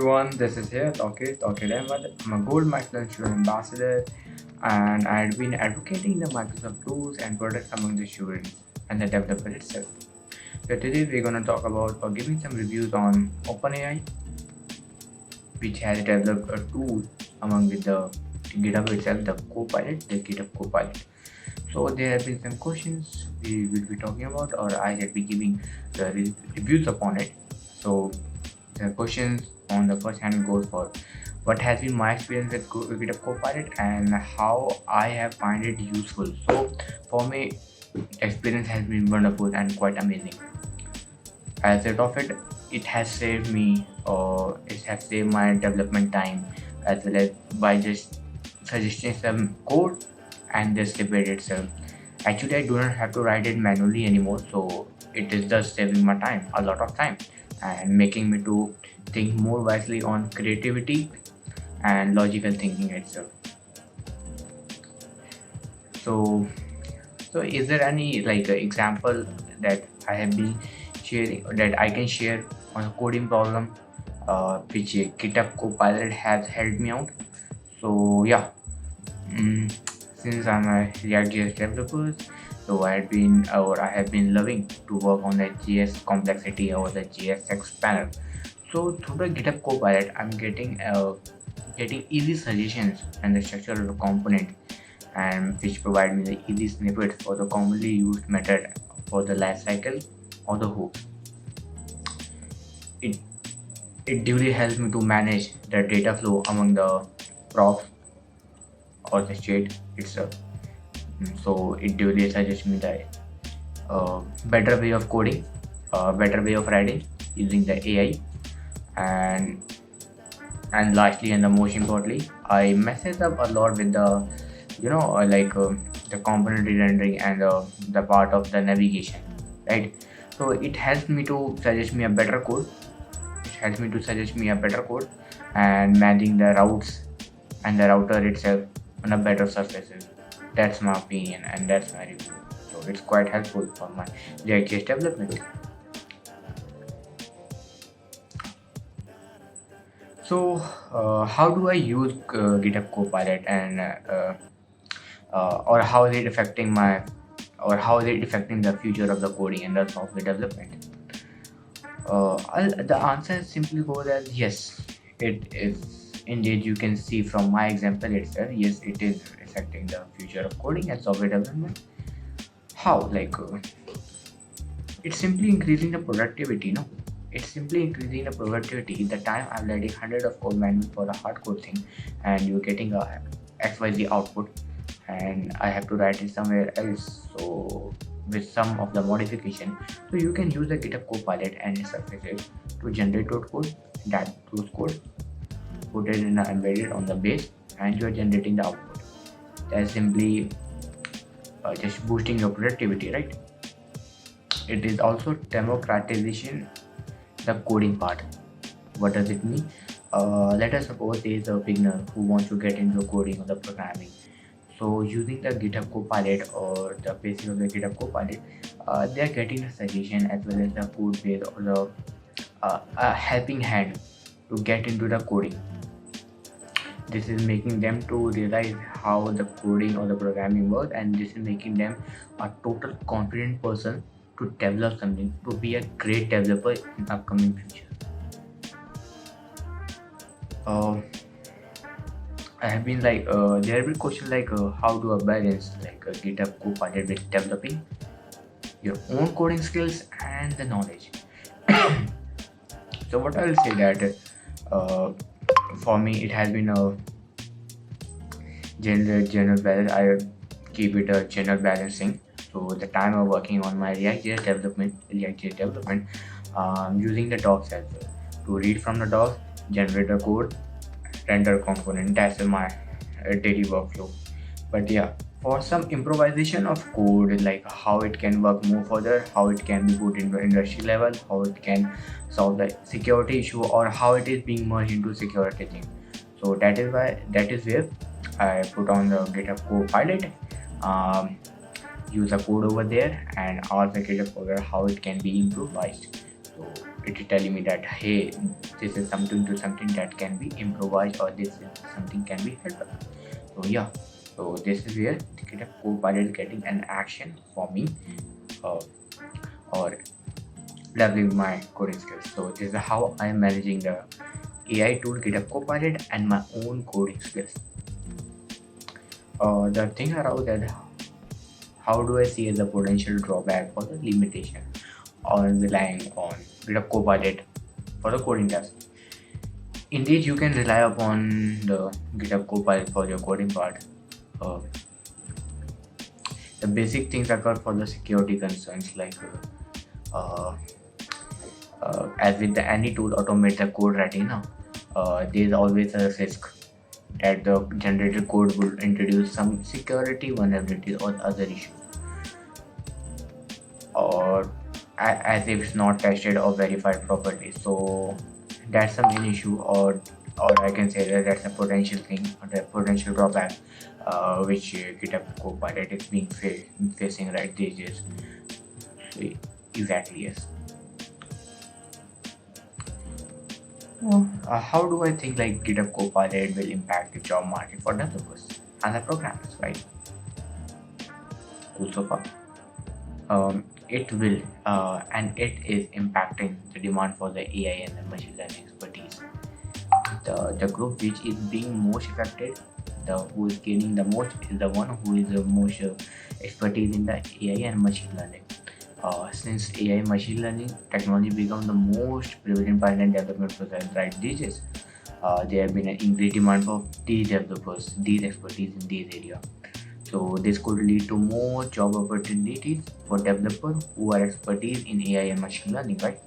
everyone, this is here Tauqeer Ahmed. I'm a Gold Michelin ambassador and I've been advocating the Microsoft tools and products among the students and the developer itself. So today we're going to talk about or giving some reviews on OpenAI, which has developed a tool among with the GitHub itself, the GitHub Copilot. So there have been some questions we will be talking about, or I will be giving the reviews upon it. So the questions on the first hand goes for what has been my experience with GitHub Copilot and how I have find it useful. So for me, experience has been wonderful and quite amazing. As a of it, it has saved me, or it has saved my development time, as well as by just suggesting some code and just debate itself. Actually, I do not have to write it manually anymore, so it is just saving my time, a lot of time, and making me to think more wisely on creativity and logical thinking itself. So, so is there any like example that I have been sharing that I can share on a coding problem, which GitHub Copilot has helped me out? So yeah. Mm, since I'm a React.js developer, so I have been loving to work on the JS complexity or the JSX panel. So through the GitHub Copilot, I'm getting easy suggestions and the structure of the component, and which provide me the easy snippets for the commonly used method for the lifecycle or the hook. It it duly helps me to manage the data flow among the props or the state itself. So it duly suggests me the better way of coding, better way of writing using the AI, and lastly and the most importantly, I messes up a lot with the the component rendering and the part of the navigation, right? So it helps me to suggest me a better code. It helps me to suggest me a better code and managing the routes and the router itself on a better surfaces. That's my opinion and that's my review. So it's quite helpful for my React.js development. So how do I use GitHub Copilot and or how is it affecting the future of the coding and the software development? The answer simply goes as yes, it is. Indeed, you can see from my example itself, yes, it is affecting the future of coding and software development. How? It's simply increasing the productivity, no? It's simply increasing the productivity. The time I'm writing hundreds of code manual for a hardcore thing, and you're getting a XYZ output, and I have to write it somewhere else. So with some of the modification, so you can use the GitHub Copilot and its surfaces to generate those code, put it in embedded on the base, and you are generating the output. That's simply just boosting your productivity, right? It is also democratization the coding part. What does it mean? Let us suppose there is a beginner who wants to get into coding or the programming. So using the GitHub Copilot or the basic of the GitHub Copilot, they are getting a suggestion as well as the code base or the a helping hand to get into the coding. This is making them to realize how the coding or the programming works, and this is making them a total confident person to develop something, to be a great developer in upcoming future. I have been there have been questions how do I balance GitHub Copilot with developing your own coding skills and the knowledge. So what I will say that for me it has been a general balance. I keep it a general balancing. So the time of working on my React.js development, using the docs as well to read from the docs, generate a code, render component. That's my daily workflow. But yeah, for some improvisation of code, like how it can work more further, how it can be put into industry level, how it can solve the security issue, or how it is being merged into security thing. So that is where I put on the GitHub Copilot, use a code over there, and ask the GitHub over how it can be improvised So it is telling me that hey, this is something that can be improvised, or this is something can be helped. So yeah, so this is where the GitHub Copilot is getting an action for me, uh, or leveling my coding skills. So this is how I am managing the AI tool GitHub Copilot and my own coding skills. The thing around that, how do I see as a potential drawback or the limitation on relying on GitHub Copilot for the coding task? Indeed, you can rely upon the GitHub Copilot for your coding part. Uh, the basic things occur for the security concerns, like as with any tool automate the code writing now, there is always a risk that the generated code will introduce some security vulnerabilities or other issues, or as if it's not tested or verified properly. So that's the main issue, or I can say that that's a potential thing, or the potential drawback, which GitHub Copilot is being facing right these days. So, exactly, yes. How do I think like GitHub Copilot will impact the job market for developers and the programmers, right? Cool so far. It will, and it is impacting the demand for the AI and the machine learning expertise. The group which is being most affected, the who is gaining the most, is the one who is the most expertise in the AI and machine learning. Since AI machine learning technology become the most prevalent part in development process right these days, there have been an increased demand for these developers, these expertise in these area. So this could lead to more job opportunities for developers who are expertise in AI and machine learning, right?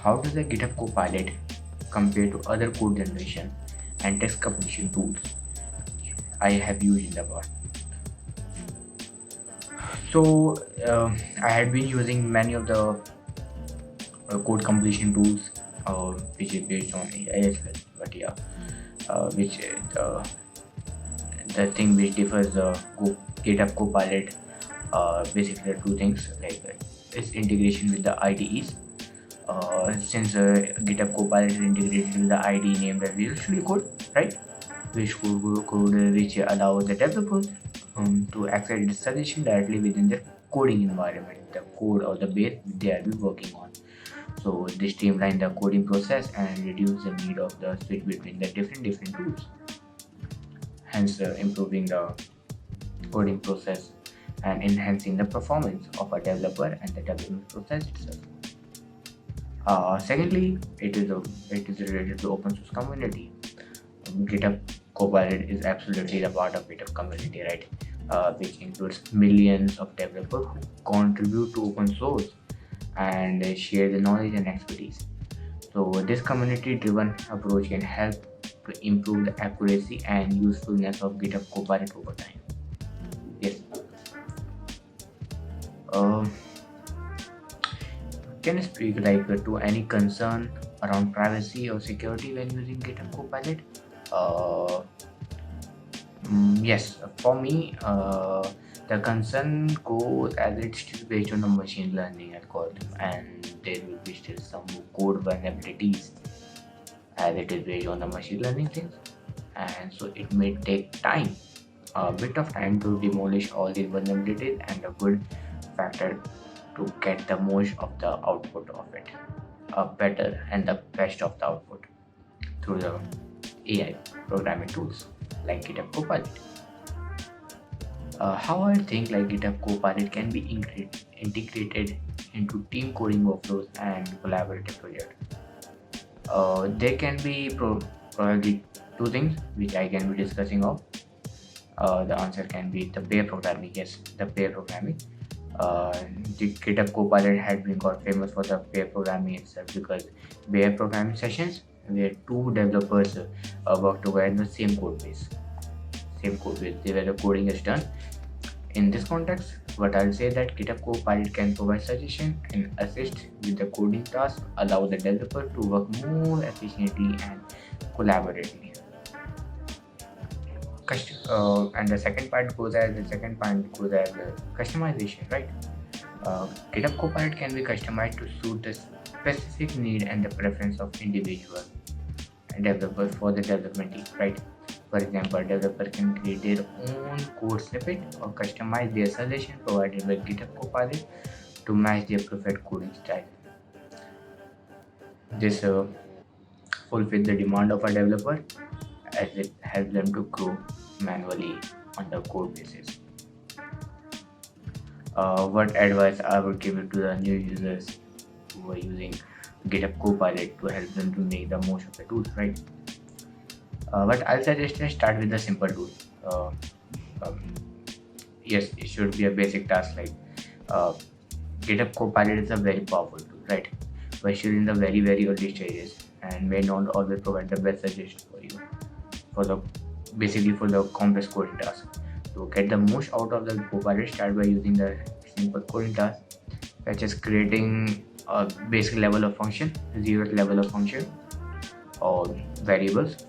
How does the GitHub Copilot compare to other code generation and text completion tools I have used in the past? So I had been using many of the code completion tools, which is based on AI as well. But yeah, which the thing which differs GitHub Copilot, basically the two things, like its integration with the IDEs. Since GitHub Copilot is integrated with the IDE named as Visual Studio Code, right? Which which allows the developers to access the suggestion directly within their coding environment, the code or the base they are working on. So this streamline the coding process and reduce the need of the switch between the different tools, hence improving the coding process and enhancing the performance of a developer and the development process itself. Secondly, it is related to open source community. GitHub Copilot is absolutely the part of GitHub community, right? Which includes millions of developers who contribute to open source and share the knowledge and expertise. So this community-driven approach can help to improve the accuracy and usefulness of GitHub Copilot over time. Yes. Can you speak like to any concern around privacy or security when using GitHub Copilot? Yes, for me, the concern goes as it's still based on the machine learning algorithm, and there will be still some code vulnerabilities as it is based on the machine learning things, and so it may take time, a bit of time, to demolish all these vulnerabilities, and a good factor to get the most of the output of it, better and the best of the output through the AI programming tools like GitHub Copilot. How I think like GitHub Copilot can be integrated into team coding workflows and collaborative projects. There can be probably two things which I can be discussing of. The answer can be the pair programming. Yes, the pair programming. The GitHub Copilot had been got famous for the pair programming itself, because pair programming sessions where two developers work together in the same code base. Where the coding is done. In this context, what I'll say that GitHub Copilot can provide suggestion and assist with the coding task, allow the developer to work more efficiently and collaboratively. And the second part goes as customization, right? GitHub Copilot can be customized to suit the specific need and the preference of individual developers for the development team, right? For example, a developer can create their own code snippet or customize their suggestion provided by GitHub Copilot to match their preferred coding style. This fulfills the demand of a developer as it helps them to grow manually on the code basis. What advice I would give it to the new users who are using GitHub Copilot to help them to make the most of the tools, right? But I'll suggest to start with the simple tool. Uh, um, yes, it should be a basic task like uh, GitHub Copilot is a very powerful tool, right? But still in the very early stages and may not always provide the best suggestion for you for the basically for the complex coding task. To get the most out of the Copilot, start by using the simple coding task, such as creating a basic level of function, zero level of function, or variables,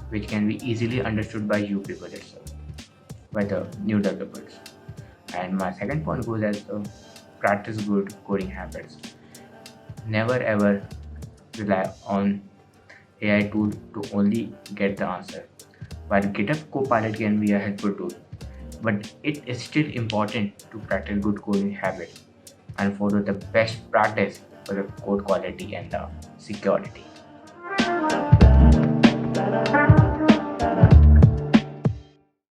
which can be easily understood by you people itself, by the new developers. And my second point goes as practice good coding habits. Never ever rely on AI tool to only get the answer. While GitHub Copilot can be a helpful tool, but it is still important to practice good coding habits and follow the best practice for the code quality and the security.